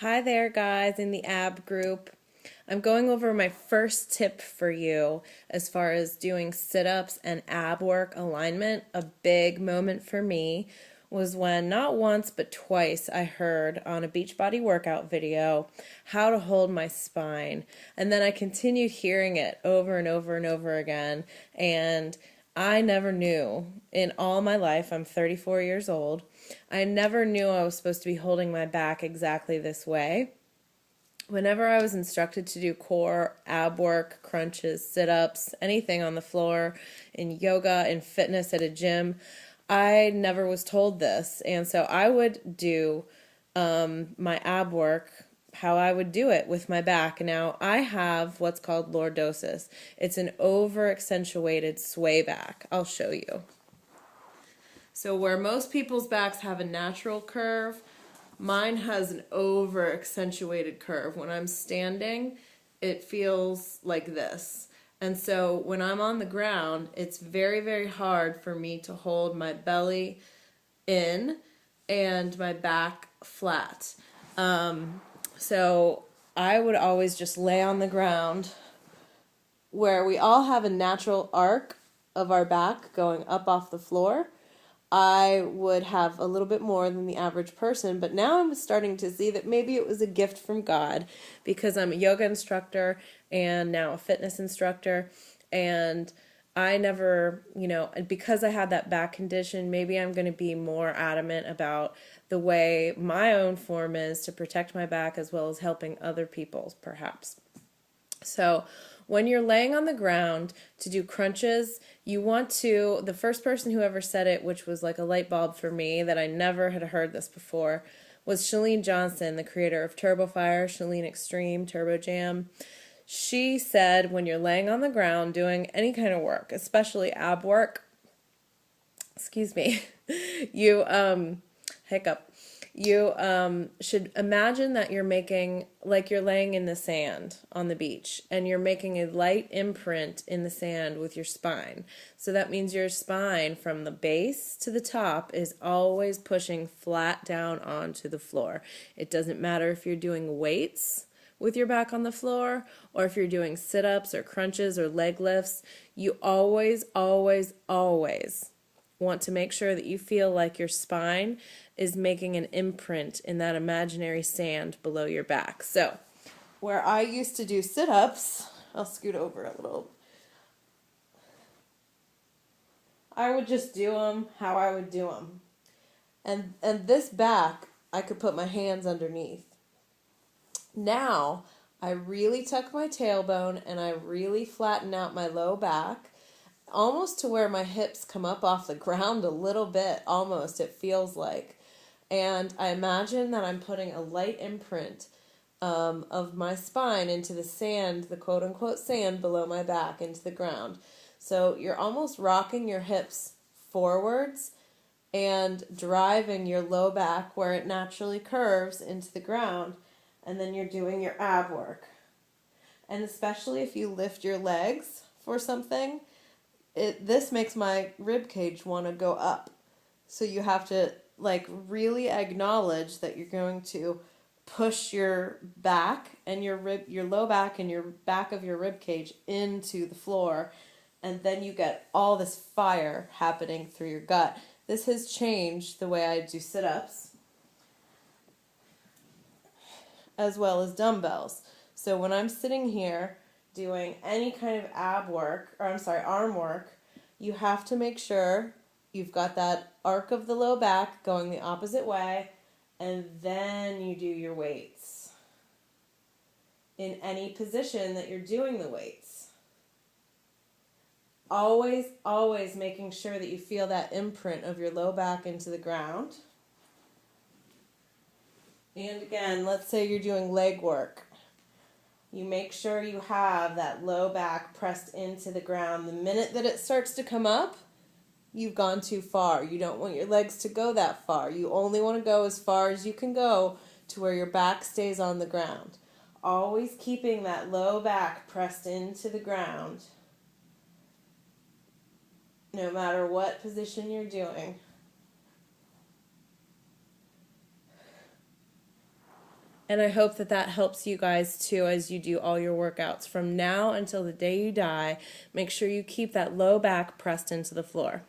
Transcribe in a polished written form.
Hi there, guys, in the ab group. I'm going over my first tip for you as far as doing sit ups and ab work alignment. A big moment for me was when, not once but twice, I heard on a Beachbody workout video how to hold my spine. And then I continued hearing it over and over and over again. And I never knew in all my life, I'm 34 years old, I never knew I was supposed to be holding my back exactly this way. Whenever I was instructed to do core, ab work, crunches, sit-ups, anything on the floor, in yoga, in fitness at a gym, I never was told this. And so I would do my ab work how I would do it with my back. Now, I have what's called lordosis. It's an over-accentuated sway back. I'll show you. So where most people's backs have a natural curve, mine has an over-accentuated curve. When I'm standing, it feels like this. And so when I'm on the ground, it's very, very hard for me to hold my belly in and my back flat. So I would always just lay on the ground where we all have a natural arc of our back going up off the floor. I would have a little bit more than the average person, but now I'm starting to see that maybe it was a gift from God because I'm a yoga instructor and now a fitness instructor, and I never, because I had that back condition, maybe I'm going to be more adamant about the way my own form is to protect my back as well as helping other people's, perhaps. So when you're laying on the ground to do crunches, you want to, the first person who ever said it, which was like a light bulb for me that I never had heard this before, was Chalene Johnson, the creator of Turbo Fire, Chalene Extreme, Turbo Jam. She said when you're laying on the ground doing any kind of work, especially ab work, excuse me, you, hiccup. You should imagine that you're making, like you're laying in the sand on the beach, and you're making a light imprint in the sand with your spine. So that means your spine from the base to the top is always pushing flat down onto the floor. It doesn't matter if you're doing weights with your back on the floor or if you're doing sit-ups or crunches or leg lifts. You always, always, always want to make sure that you feel like your spine is making an imprint in that imaginary sand below your back. So, where I used to do sit-ups, I'll scoot over a little. I would just do them how I would do them. And this back, I could put my hands underneath. Now, I really tuck my tailbone and I really flatten out my low back, almost to where my hips come up off the ground a little bit, almost, it feels like. And I imagine that I'm putting a light imprint of my spine into the sand, the quote-unquote sand below my back, into the ground. So you're almost rocking your hips forwards and driving your low back where it naturally curves into the ground, and then you're doing your ab work. And especially if you lift your legs for something, this makes my rib cage want to go up. So you have to really acknowledge that you're going to push your back and your low back and your back of your rib cage into the floor, and then you get all this fire happening through your gut. This has changed the way I do sit-ups as well as dumbbells. So when I'm sitting here doing any kind of arm work, you have to make sure you've got that arc of the low back going the opposite way, and then you do your weights in any position that you're doing the weights. Always, always making sure that you feel that imprint of your low back into the ground. And again, let's say you're doing leg work. You make sure you have that low back pressed into the ground. The minute that it starts to come up, you've gone too far. You don't want your legs to go that far. You only want to go as far as you can go to where your back stays on the ground. Always keeping that low back pressed into the ground, no matter what position you're doing. And I hope that that helps you guys too as you do all your workouts. From now until the day you die, make sure you keep that low back pressed into the floor.